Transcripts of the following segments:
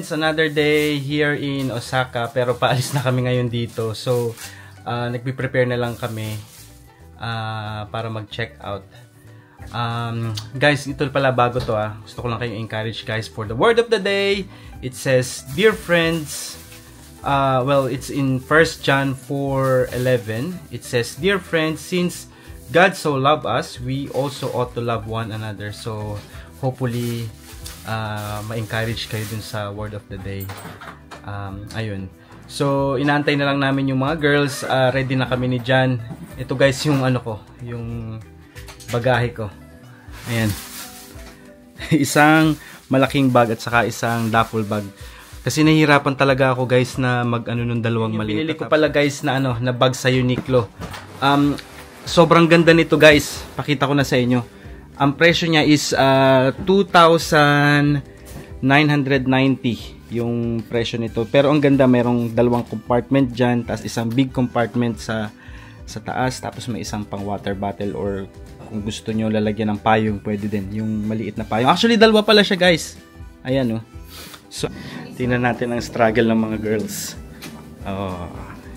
friends, another day here in Osaka, pero paalis na kami ngayon dito. So, nagpe-prepare na lang kami para mag-check out. Guys, ito pala bago to Gusto ko lang kayong encourage guys for the word of the day. It says, dear friends, well, it's in 1 John 4:11. It says, dear friends, since God so loved us, we also ought to love one another. So, hopefully, ma-encourage kayo dun sa word of the day. Ayun. So, inaantay na lang namin yung mga girls. Ready na kami ni Jan. Ito guys yung ano ko, yung bagahe ko. Ayan. Isang malaking bag at saka isang duffel bag. Kasi nahihirapan talaga ako guys na mag-ano nung dalawang maliit. Pinili ko pala guys na ano, na bag sa Uniqlo. Sobrang ganda nito guys. Pakita ko na sa inyo. Ang presyo niya is 2,990 yung presyo nito. Pero ang ganda, merong dalawang compartment dyan, tapos isang big compartment sa taas, tapos may isang pang water bottle or kung gusto nyo lalagyan ng payong, pwede din. Yung maliit na payong. Actually, dalawa pala siya guys. Ayan So, tingnan natin ang struggle ng mga girls.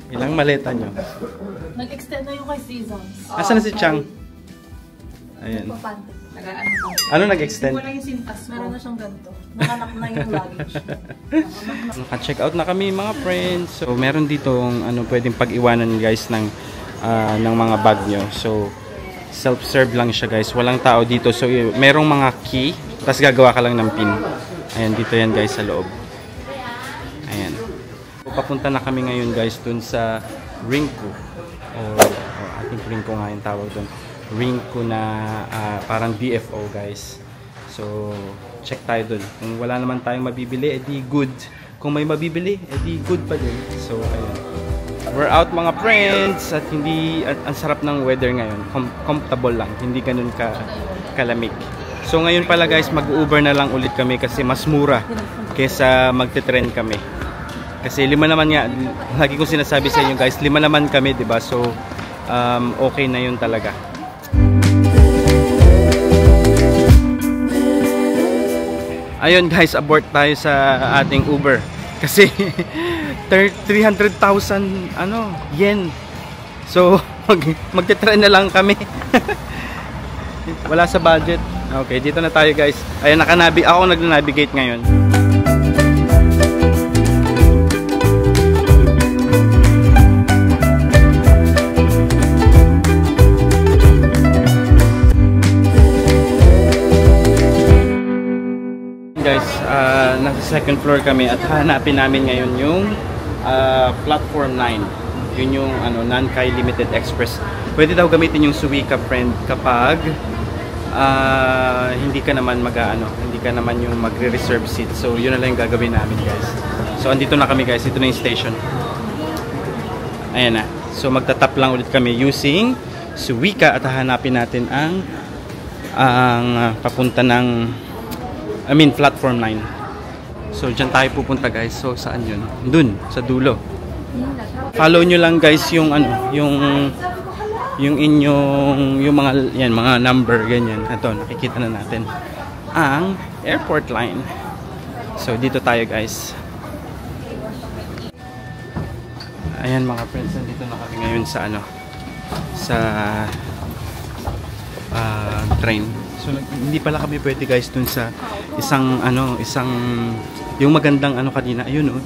Ilang maleta nyo? Nag-extend na yung kay Seasons. Asan na si Chang? Ayan. Ano nag-extend? Wala yung sintas. Meron na siyang ganito. Nakanak na yung luggage. Naka-check out na kami mga friends. So, meron dito pwedeng pag-iwanan guys ng mga bag nyo. So, self-serve lang siya guys. Walang tao dito. So, merong mga key. Tapos gagawa ka lang ng pin. Ayan, dito yan guys sa loob. Ayan. So, papunta na kami ngayon guys dun sa Rinko. Or I think Rinko nga yung tawag dun. Rinko na parang DFO guys. So, check tayo dun. Kung wala naman tayong mabibili, edi good. Kung may mabibili, edi good pa din. So, ayun. We're out mga friends at ang sarap ng weather ngayon. Comfortable lang. Hindi ganun kalamig. So, ngayon pala guys, mag-Uber na lang ulit kami kasi mas mura kesa magte-trend kami. Kasi 5 naman nga, lagi ko sinasabi sa inyo guys, 5 naman kami, 'di ba? So, okay na 'yun talaga. Ayun guys, abort tayo sa ating Uber kasi 300,000 yen. So magte-try na lang kami. Wala sa budget. Okay, dito na tayo guys. Ayun, ako nag-navigate ngayon. Guys, nasa second floor kami at hanapin namin ngayon yung platform 9. Yun yung Nankai Limited Express. Pwede daw gamitin yung Suica friend kapag hindi ka naman hindi ka naman yung magre-reserve seat. So yun na lang yung gagawin namin guys. So andito na kami guys, ito na yung station. Ayan na. So magtatap lang ulit kami using Suica at hahanapin natin ang papunta ng platform 9. So, dyan tayo pupunta guys. So, saan yun? Dun, sa dulo. Follow nyo lang guys yung inyong mga number, ganyan. Ito, nakikita na natin ang airport line. So, dito tayo guys. Ayan mga friends, nandito na kami ngayon sa train. So, hindi pala kami pwede guys dun sa isang yung magandang kanina, ayun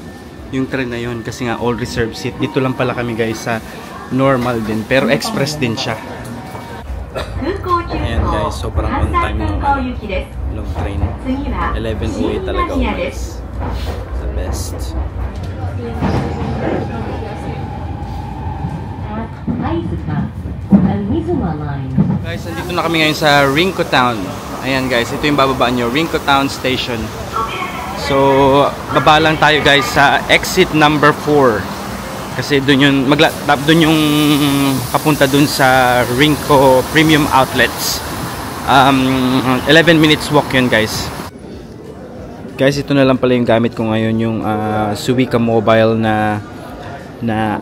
yung train na yun kasi nga all reserved seat. Dito lang pala kami guys sa normal din pero express din siya. Ayan guys, sobrang on time nung train. 11:08 talaga guys. The best. Guys, nandito na kami ngayon sa Rinko Town. Ayan guys, ito yung bababaan nyo, Rinko Town Station. So, baba lang tayo guys sa exit number 4. Kasi doon yung papunta doon sa Rinko Premium Outlets. 11 minutes walk yun guys. Guys, ito na lang pala yung gamit ko ngayon, yung Suica Mobile na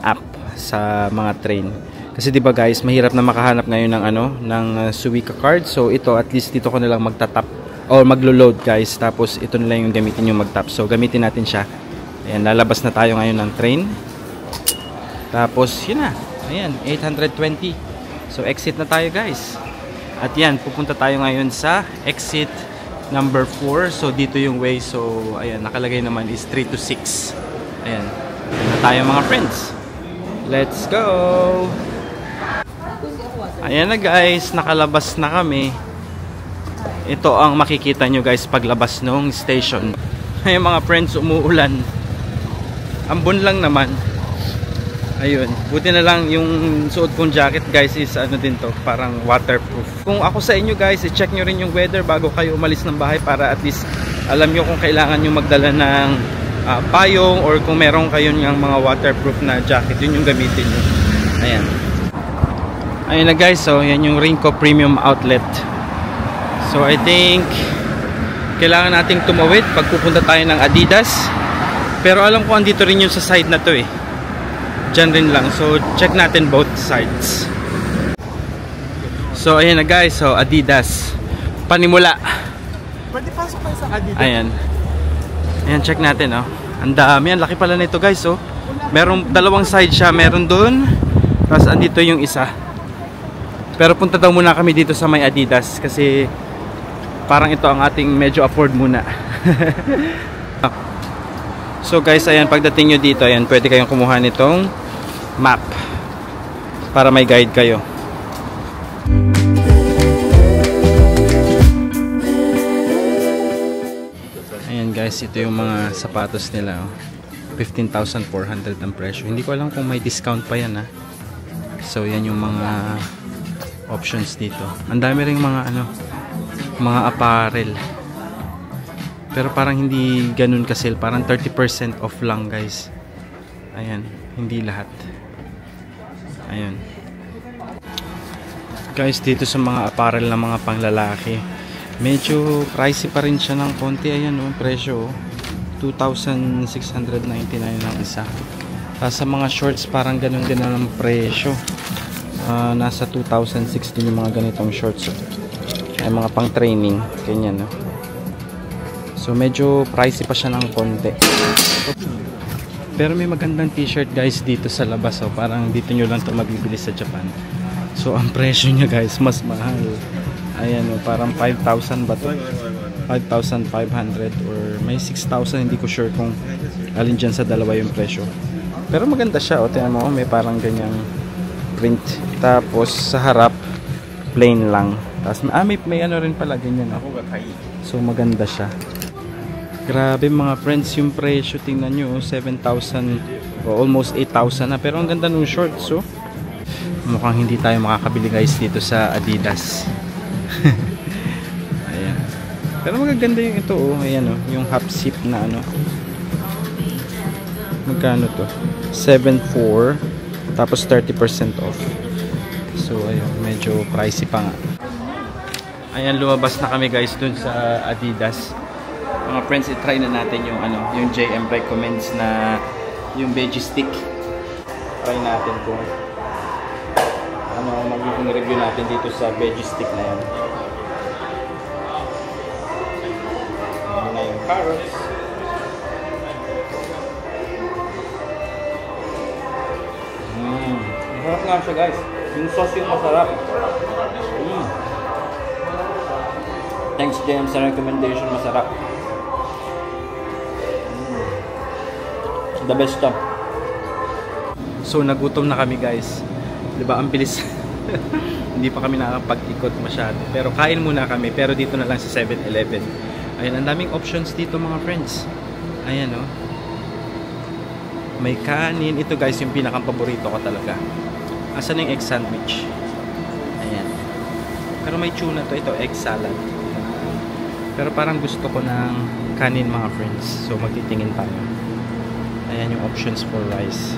app sa mga train. Kasi 'di ba guys, mahirap na makahanap ngayon ng ng Suica card. So ito, at least dito ko na lang magtatap or maglo-load guys. Tapos ito na lang yung gamitin yung mag-tap. So gamitin natin siya. Ayan, lalabas na tayo ngayon ng train. Tapos yun na. Ayan, 820. So exit na tayo guys. At yan, pupunta tayo ngayon sa exit number 4. So dito yung way. So ayan, nakalagay naman is 3 to 6. Ayan. Ayan na tayo mga friends. Let's go! Ayan na guys, nakalabas na kami. Ito ang makikita nyo guys paglabas nung station. Ayun mga friends, umuulan. Ambon lang naman. Ayun, buti na lang yung suot kong jacket guys is ano din to, parang waterproof. Kung ako sa inyo guys, i-check nyo rin yung weather bago kayo umalis ng bahay para at least alam nyo kung kailangan nyo magdala ng payong or kung meron kayo yung mga waterproof na jacket, yun yung gamitin nyo. Ayan. Ayun na guys, so yan yung Rinco Premium Outlet. So I think kailangan nating tumawid pag pupunta tayo ng Adidas. Pero alam ko andito rin yung sa side na to eh. Diyan rin lang. So check natin both sides. So ayan na guys, so Adidas. Panimula. Pwede pasok kayo sa Adidas. Ayan. Ayan, check natin oh. Ang dami, ang laki pala nito guys oh. Merong dalawang side siya, meron doon. Tapos andito yung isa. Pero punta daw muna kami dito sa may Adidas kasi parang ito ang ating medyo afford muna. So guys, ayan, pagdating nyo dito, ayan, pwede kayong kumuha nitong map para may guide kayo. Ayan guys, ito yung mga sapatos nila oh. 15,400 ang presyo. Hindi ko alam kung may discount pa yan ha. So yan yung mga options dito. Ang dami ring mga ano, mga apparel. Pero parang hindi ganun ka-sale, parang 30% off lang guys. Ayan, hindi lahat. Ayan. Guys, dito sa mga apparel na mga panglalaki, medyo pricey pa rin siya ng konti. Ayan oh, presyo oh. 2,699 ang isa. Sa mga shorts parang ganun din ang presyo. Nasa 2,016 yung mga ganitong shorts oh. Ay mga pang training, ganyan no. So medyo pricey pa siya ng konti. Pero may magandang t-shirt guys dito sa labas oh. Parang dito nyo lang ito mabibili sa Japan. So ang presyo niya guys mas mahal. Ayan oh, parang 5,000 ba to? 5,500 or may 6,000, hindi ko sure kung alin dyan sa dalawa yung presyo. Pero maganda siya oh. Tingnan mo, may parang ganyang print. Tapos sa harap plain lang. Tapos may ano rin pala ganyan oh. So maganda siya. Grabe mga friends yung presyo. Tingnan nyo 7,000 o almost 8,000 na. Pero ang ganda nung shorts oh. Mukhang hindi tayo makakabili guys dito sa Adidas. Ayan. Pero magaganda yung ito oh. Ayan oh, yung half zip na ano. Magkano to? 7,400 tapos 30% off. So ayun, medyo pricey pa nga. Ayan, lumabas na kami guys dun sa Adidas. Mga friends, i-try na natin yung ano, yung JM recommends na yung veggie stick. Try natin kung ano magiging review natin dito sa veggie stick na yan. Ayan na yung carrots. Masarap nga siya guys. Yung sauce yung masarap. Thanks JM sa recommendation, masarap. The best to. So nagutom na kami guys. Diba ang bilis. Hindi pa kami nakakapag-ikot masyado. Pero kain muna kami. Pero dito na lang sa 7-Eleven. Ayan, ang daming options dito mga friends. Ayan oh. May kanin. Ito guys yung pinakang paborito ko talaga. Asan yung egg sandwich? Ayan. Pero may tuna to. Ito egg salad. Pero parang gusto ko ng kanin mga friends. So magtitingin tayo. Ayan yung options for rice.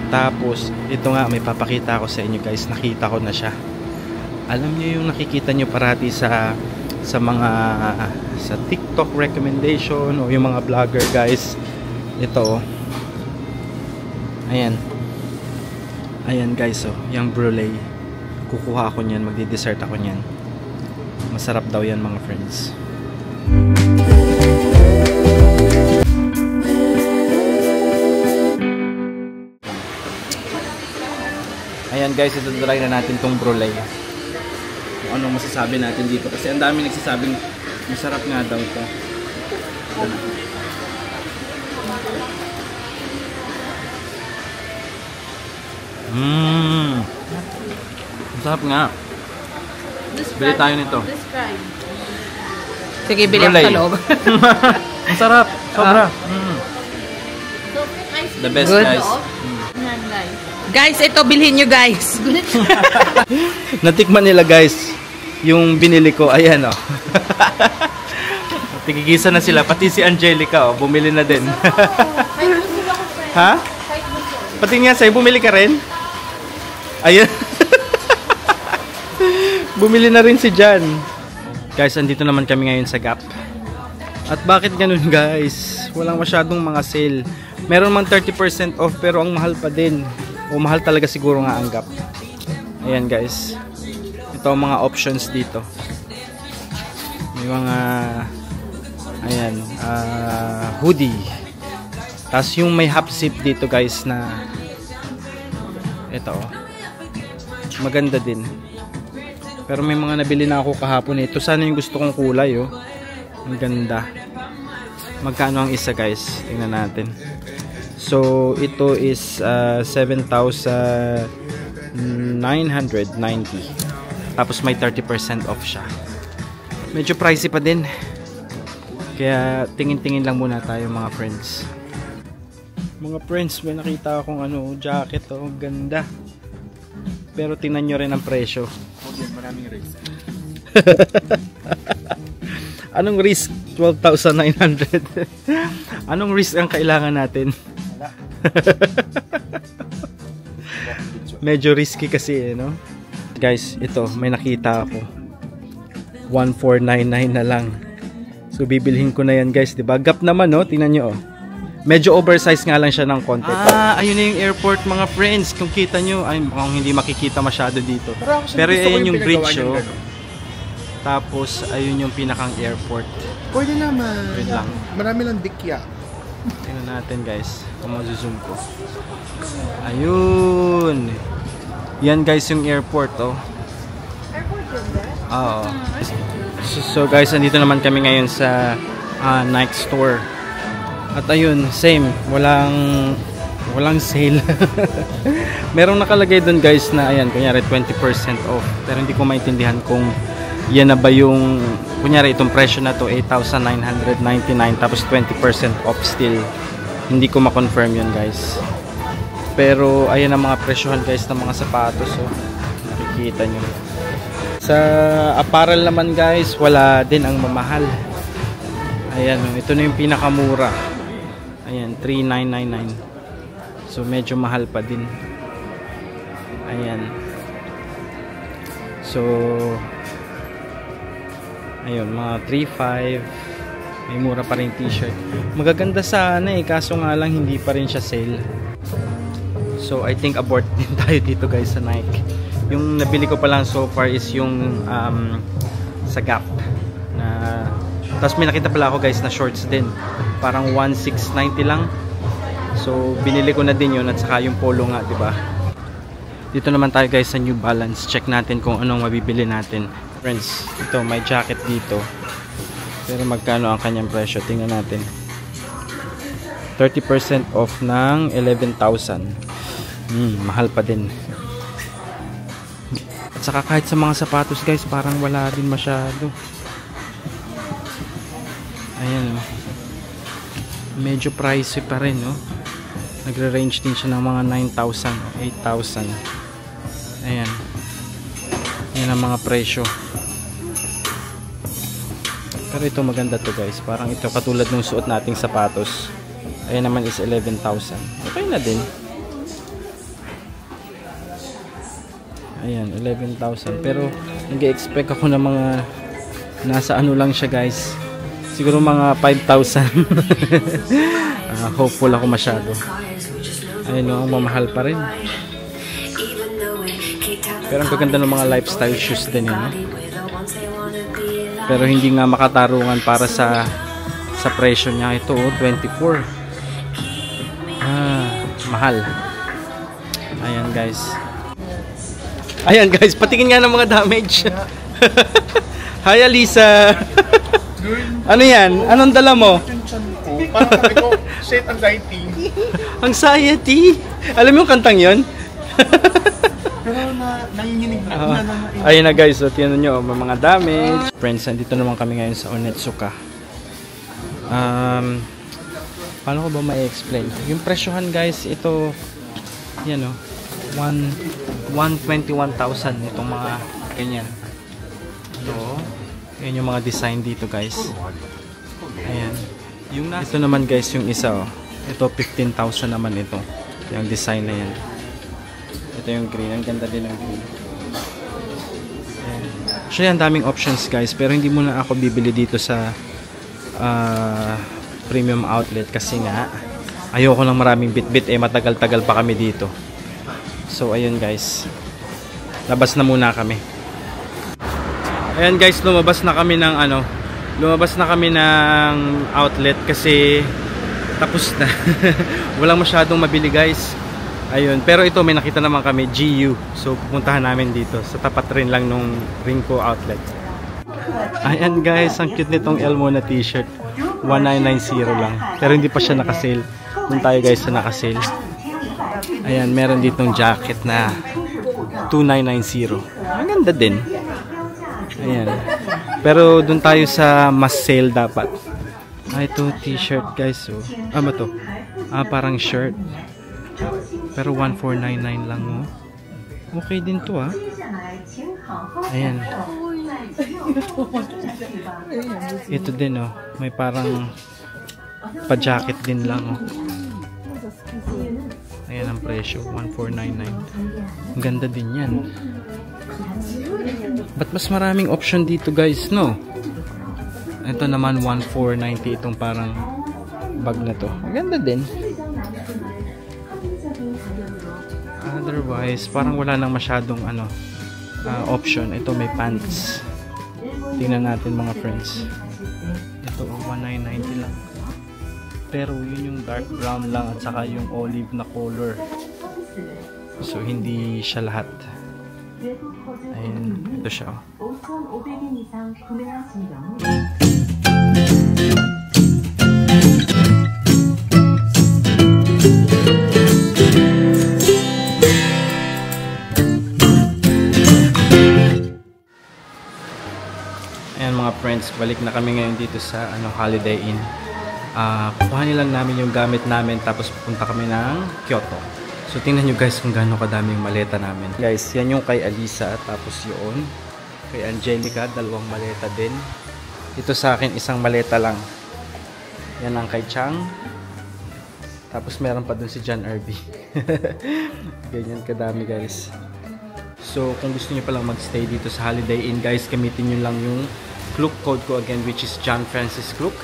Tapos ito nga may papakita ko sa inyo guys. Nakita ko na siya. Alam niyo yung nakikita nyo parati sa mga sa TikTok recommendation o yung mga vlogger guys. Ito oh. Ayan. Ayan guys oh. Yung brulee. Kukuha ako niyan. Magdi-dessert ako niyan. Masarap daw yan mga friends. Ayan guys, ito try na natin tong brulay. Kung anong masasabi natin dito. Kasi ang dami nagsasabing masarap nga daw ito. Masarap nga. Bili tayo nito. Sige, bili ako sa loob. Masarap. Sobra. The best Good. guys. Guys, ito bilhin nyo guys. Natikman nila guys yung binili ko. Ayan o. Tigigisa na sila. Pati si Angelica bumili na din. Ha? Pati nga sa'yo, bumili ka rin? Ayan. Bumili na rin si Jan. Guys, andito naman kami ngayon sa Gap. At bakit ganun guys? Walang masyadong mga sale. Meron man 30% off pero ang mahal pa din. O mahal talaga siguro nga ang Gap. Ayan guys. Ito ang mga options dito. May mga ayan, hoodie. Tapos yung may half zip dito guys na ito. Maganda din. Pero may mga nabili na ako kahapon. Ito sana yung gusto kong kulay oh. Ang ganda. Magkano ang isa guys? Tingnan natin. So ito is 7,990. Tapos may 30% off siya. Medyo pricey pa din. Kaya tingin-tingin lang muna tayo mga friends. Mga friends, may nakita akong jacket oh, ganda. Pero tingnan nyo rin ang presyo. Okay, maraming risk. Anong risk? 12,900. Anong risk ang kailangan natin? Medyo risky kasi no? Guys, ito may nakita ako. 1499 na lang. So bibilhin ko na yan guys, 'di ba? Gap naman no, tingnan niyo oh. Medyo oversized nga lang siya ng konti. Ayun na yung airport mga friends. Kung kita nyo, ay mukhang hindi makikita masyado dito. Pero ayun yung bridge oh. Tapos ayun yung pinakang airport. Pwede naman. Wait lang. Marami lang dikya. Tingnan natin guys. Kung mag-zoom ko. Ayun. Yan guys yung airport oh. Airport yun ba? Oo. So guys, andito naman kami ngayon sa Nike store. At ayun, same, walang sale. Merong nakalagay doon guys na ayan, kunyari 20% off. Pero hindi ko maintindihan kung yan na ba yung, kunyari itong presyo na to 8,999 tapos 20% off still. Hindi ko ma-confirm yun guys. Pero ayan ang mga presyohan guys ng mga sapatos oh. Nakikita nyo. Sa apparel naman guys, wala din ang mamahal. Ayan, ito na yung pinakamura. Ayan, 3,999. So medyo mahal pa din. Ayan. So ayun, mga 3,500. May mura pa rin t-shirt. Magaganda sana kaso nga lang hindi pa rin siya sale. So I think abort din tayo dito guys sa Nike. Yung nabili ko pa lang so far is yung sa Gap na, tapos may nakita pala ako guys na shorts din, parang 1,690 lang. So binili ko na din yun at saka yung polo nga, diba? Dito naman tayo guys sa New Balance. Check natin kung anong mabibili natin. Friends, ito may jacket dito. Pero magkano ang kanyang presyo? Tingnan natin. 30% off ng 11,000. Mahal pa din. At saka kahit sa mga sapatos guys, parang wala din masyado. Ayan oh. Medyo pricey pa rin oh. Nagre-range din siya ng mga 9,000, 8,000. Ayan. Yan ang mga presyo. Pero ito maganda to guys. Parang ito katulad ng suot nating sapatos. Ayan naman is 11,000. Okay na din. Ayan, 11,000. Pero nag-expect ako ng mga nasa ano lang siya guys. Siguro mga 5,000. Hopeful ako masyado. Ayun o, mamahal pa rin. Pero ang gaganda ng mga lifestyle shoes din yun. Pero hindi nga makatarungan para sa presyo niya. Ito, 24. Mahal. Ayan, guys. Ayan, guys. Patingin nga ng mga damage. Hi, Alisa. Ano yan? Anong dala mo? Parang sabi ko, shit, anxiety. Anxiety? Alam mo yung kantang yon? Pero nanginginig na. Ayun na guys, so tingnan nyo, may mga damage. Friends, nandito naman kami ngayon sa Onetsuka. Paano ko ba ma-explain? Yung presyohan guys, ito, yan o, 121,000 itong mga ganyan. Ito, yan yung mga design dito guys. Ayan. Ito naman guys, yung isa o. Ito, 15,000 naman ito. Yung design na yan. Ito yung green. Ang ganda din ng green. Ayan. Actually, ang daming options guys. Pero hindi muna ako bibili dito sa premium outlet. Kasi nga, ayoko ng maraming bit-bit. Matagal-tagal pa kami dito. So, ayun guys. Labas na muna kami. Ayan guys, lumabas na kami ng outlet kasi tapos na. Walang masyadong mabili guys. Ayun, pero ito may nakita naman kami, GU. So pupuntahan namin dito sa tapat rin lang nung Rinko outlet. Ayan guys, ang cute nitong Elmo na t-shirt. 1990 lang. Pero hindi pa siya naka-sale. Doon tayo guys sa naka-sale. Ayan, meron ditong jacket na 2990. Ang ganda din. Ayan. Pero doon tayo sa mas sale dapat. Ito t-shirt guys. So, ba to? Parang shirt. Pero 1499 lang oh. Okay din to Ayan. Ito din oh. May parang pa-jacket din lang oh. Ayan ang presyo, 1499. Ang ganda din yan. But mas maraming option dito guys, no? Ito naman 1490 itong parang bag na to. Ang ganda din. Otherwise, parang wala nang masyadong option. Ito may pants. Tingnan natin mga friends. Ito 1990 lang. Pero yun yung dark brown lang at saka yung olive na color. So hindi siya lahat. Ayun, ito siya. Ayan mga friends, balik na kami ngayon dito sa Holiday Inn. Kukuhanin lang namin yung gamit namin tapos pupunta kami ng Kyoto. So tingnan nyo guys kung gaano kadami yung maleta namin. Guys, yan yung kay Alisa, tapos yun kay Angelica, dalawang maleta din. Ito sa akin, isang maleta lang. Yan ang kay Chang. Tapos meron pa dun si John Irby. Ganyan kadami guys. So kung gusto nyo palang magstay dito sa Holiday Inn guys, gamitin nyo lang yung Klook code ko again, which is John Francis Klook,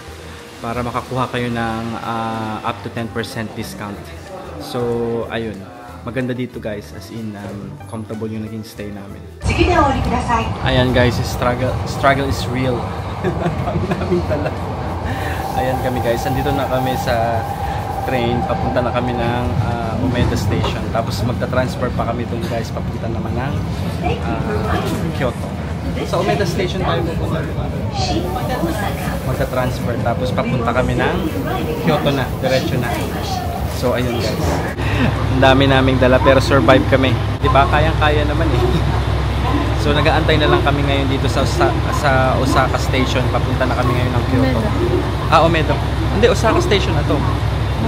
para makakuha kayo ng up to 10% discount. So, ayun. Maganda dito guys. As in, comfortable yung naging stay namin. Ayan guys, struggle is real. Ang daming tala. Ayan kami guys. Andito na kami sa train. Papunta na kami ng Umeda Station. Tapos magta-transfer pa kami dun guys. Papunta naman ng Kyoto. Sa Umeda Station tayo pupunta. Magta-transfer. Tapos papunta kami ng Kyoto na. Diretso na. So ayun guys, ang dami naming dala pero survive kami, diba? Kayang-kaya naman eh. So nag-aantay na lang kami ngayon dito sa Osaka Station. Papunta na kami ngayon ng Kyoto. Umeda. Hindi, Osaka Station na to.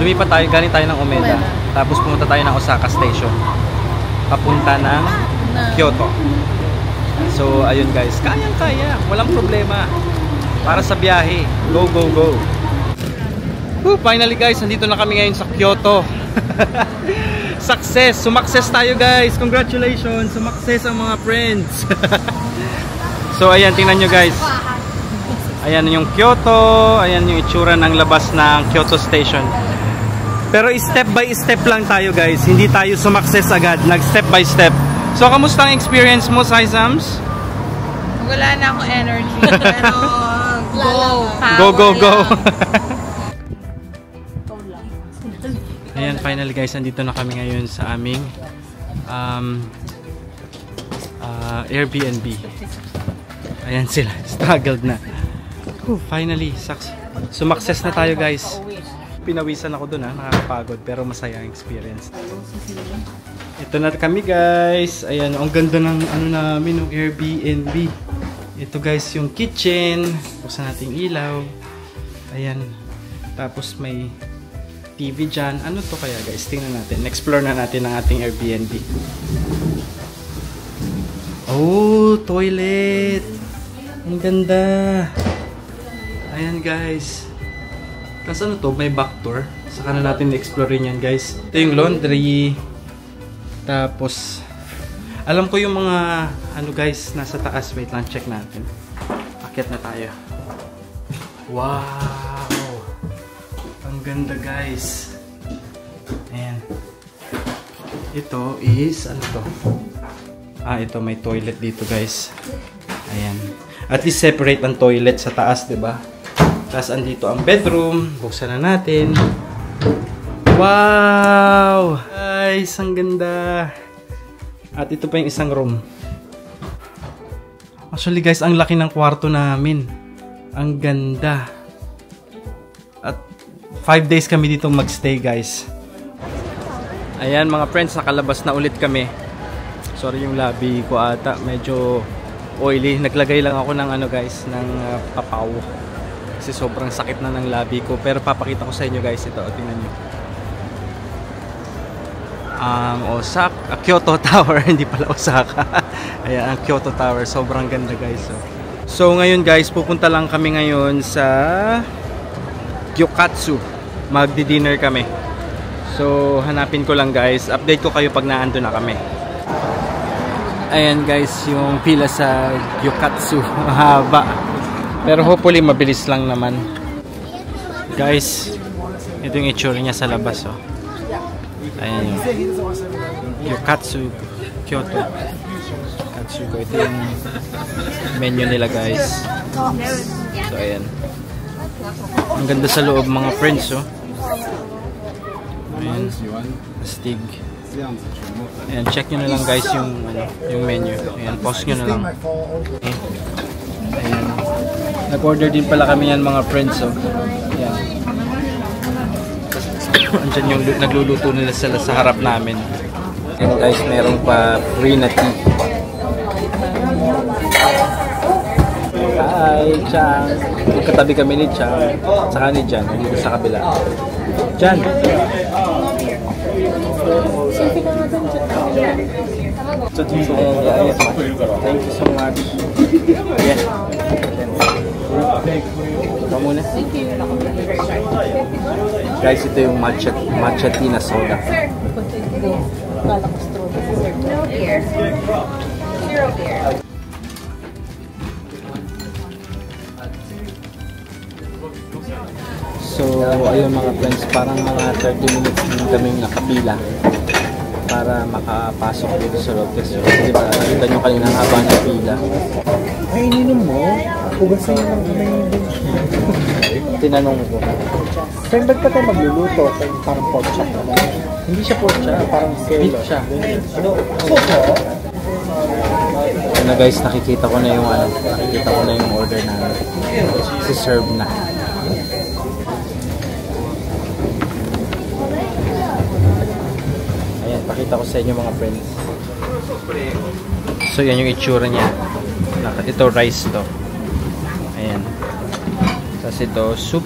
Lumipat tayo, galing tayo ng Umeda. Tapos pumunta tayo ng Osaka Station. Papunta ng Kyoto. So ayun guys, kayang-kaya, walang problema. Para sa biyahe, go go go. Finally guys, nandito na kami ngayon sa Kyoto. Success! Sumakses tayo guys! Congratulations! Sumakses ang mga friends! So ayan, tingnan nyo guys. Ayan yung Kyoto. Ayan yung itsura ng labas ng Kyoto Station. Pero step by step lang tayo guys. Hindi tayo sumakses agad. Nag step by step. So kamusta ang experience mo, Sai Sams? Wala na akong energy. Pero, Go, go, go! Ayan, finally guys, andito na kami ngayon sa aming Airbnb. Ayan sila, struggled na. Finally, sumakses na tayo guys. Pinawisan ako dun nakakapagod pero masaya ang experience. Ito na kami guys. Ayan, ang ganda ng ano namin, ng Airbnb. Ito guys yung kitchen. Buksan natin ilaw. Ayan. Tapos may TV dyan. Ano to kaya guys? Tingnan natin. Explore na natin ang ating Airbnb. Oh, toilet. Ang ganda. Ayan guys. Tapos ano to? May back door. Saka na natin explore yan guys. Ito yung laundry. Tapos alam ko yung mga ano guys nasa taas. Wait lang, check natin. Akyat na tayo. Wow! Ang ganda guys. Ayan. Ito is ano to? Ito may toilet dito guys. Ayan. At least separate ang toilet sa taas, 'di ba? Tapos andito ang bedroom. Buksan na natin. Wow! Guys, ang ganda. At ito pa yung isang room. Actually guys, ang laki ng kwarto namin. Ang ganda. At 5 days kami dito magstay guys. Ayan mga friends, nakalabas na ulit kami. Sorry yung labi ko ata. Medyo oily. Naglagay lang ako ng ano guys, ng papaw. Kasi sobrang sakit na ng labi ko. Pero papakita ko sa inyo guys ito. Tingnan nyo. Ang Kyoto Tower, hindi pala Osaka. Ayan, ang Kyoto Tower, sobrang ganda guys. So ngayon guys, pupunta lang kami ngayon sa Gyokatsu. Magdi-dinner kami. So hanapin ko lang guys, update ko kayo pag naando na kami. Ayan guys, yung pila sa Gyokatsu, mahaba. Pero hopefully mabilis lang naman. Guys, ito yung itsura niya sa labas oh. Ayan yung Gyokatsu Kyoto. Katsugo. Ito yung menu nila guys. So ayan. Ang ganda sa loob mga friends oh. Ayan. Astig. Ayan, check nyo na lang guys yung, yung menu. Ayan, pause nyo na lang. Okay. Ayan. Nag-order din pala kami yan mga friends oh. Ayan. Andyan yung nagluluto nila sila sa harap namin. And guys, meron pa free na tea. Hi, Chang. Magkatabi kami ni Chang. Saka ni Jan, dito sa kabila. Jan! Thank you so much. Yeah. Ikaw muna. Guys, ito yung matcha tea na soda. So, ayun mga friends, parang mga 30 minutes din kaming nakapila para makapasok dito sa loob. Kasi diba, nakita nyo kanina haba ng pila. Ay, ininom mo? Hugasan mo ng kamay yung bench. Tinanong ko. Kaya ba't pa tayo magluluto? Parang pork chop naman. Hindi siya pork chop, parang beef siya. Ano? Soso? Na guys, nakikita ko na yung order namin. Si serve na. Ayan, pakita ko sa inyo mga friends. So yan yung itsura niya. Ito rice to. Ayan. Tapos ito soup.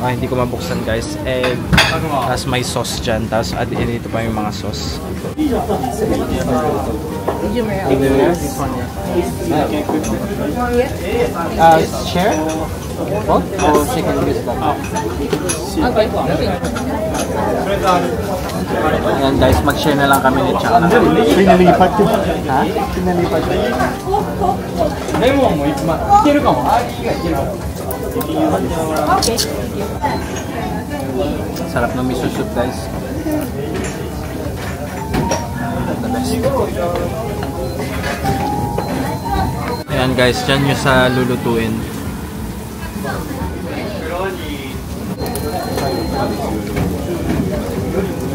Hindi ko mabuksan guys. Egg. Tapos may sauce dyan. Tapos dito pa yung mga sauce. Share? What? Or chicken biscuit? Okay. Ayan guys, mag-share na lang kami ni Chang. Pinalipat ko. Ha? Pinalipat ko. Okay. Sarap ng miso soup guys. The best. Ayan guys, dyan nyo sa lulutuin.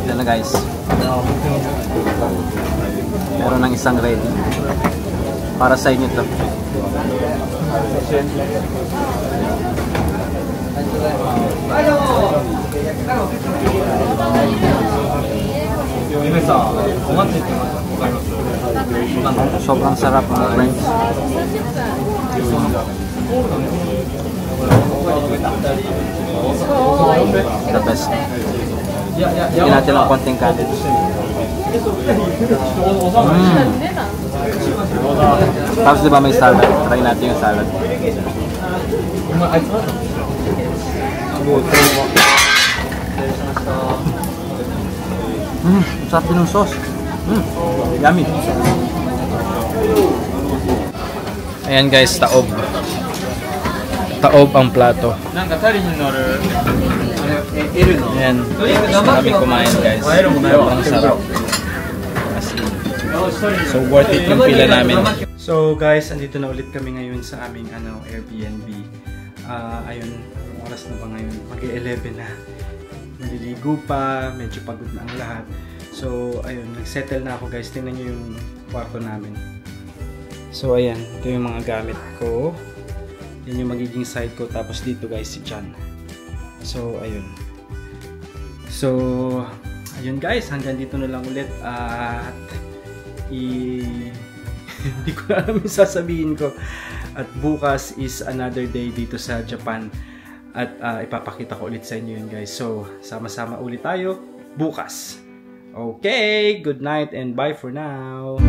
Yan na guys. Meron ng isang ready. Para sa inyo to. Sobrang sarap mga friends. The best. Hindi natin lang konting kanin. Tapos diba may salad? Try natin yung salad. Sarap din ng sauce. Yummy. Ayan guys, taob. Taob ang plato. Ayan. Kami kumain guys. Sobrang sarap. So worth it yung pila namin. So guys, andito na ulit kami ngayon sa aming Airbnb. Ayun, oras na ba ngayon? Mag-11 na. Maliligo pa, medyo pagod na ang lahat. So ayun, nag-settle na ako guys. Tingnan nyo yung kwarto namin. So ayan, ito yung mga gamit ko. Yan yung magiging side ko. Tapos dito guys, si John. So ayun. So ayun guys, hanggang dito na lang ulit. At hindi ko na alam yung sasabihin ko. At bukas is another day dito sa Japan. At ipapakita ko ulit sa inyo yun guys. So sama-sama ulit tayo bukas. Okay, good night and bye for now.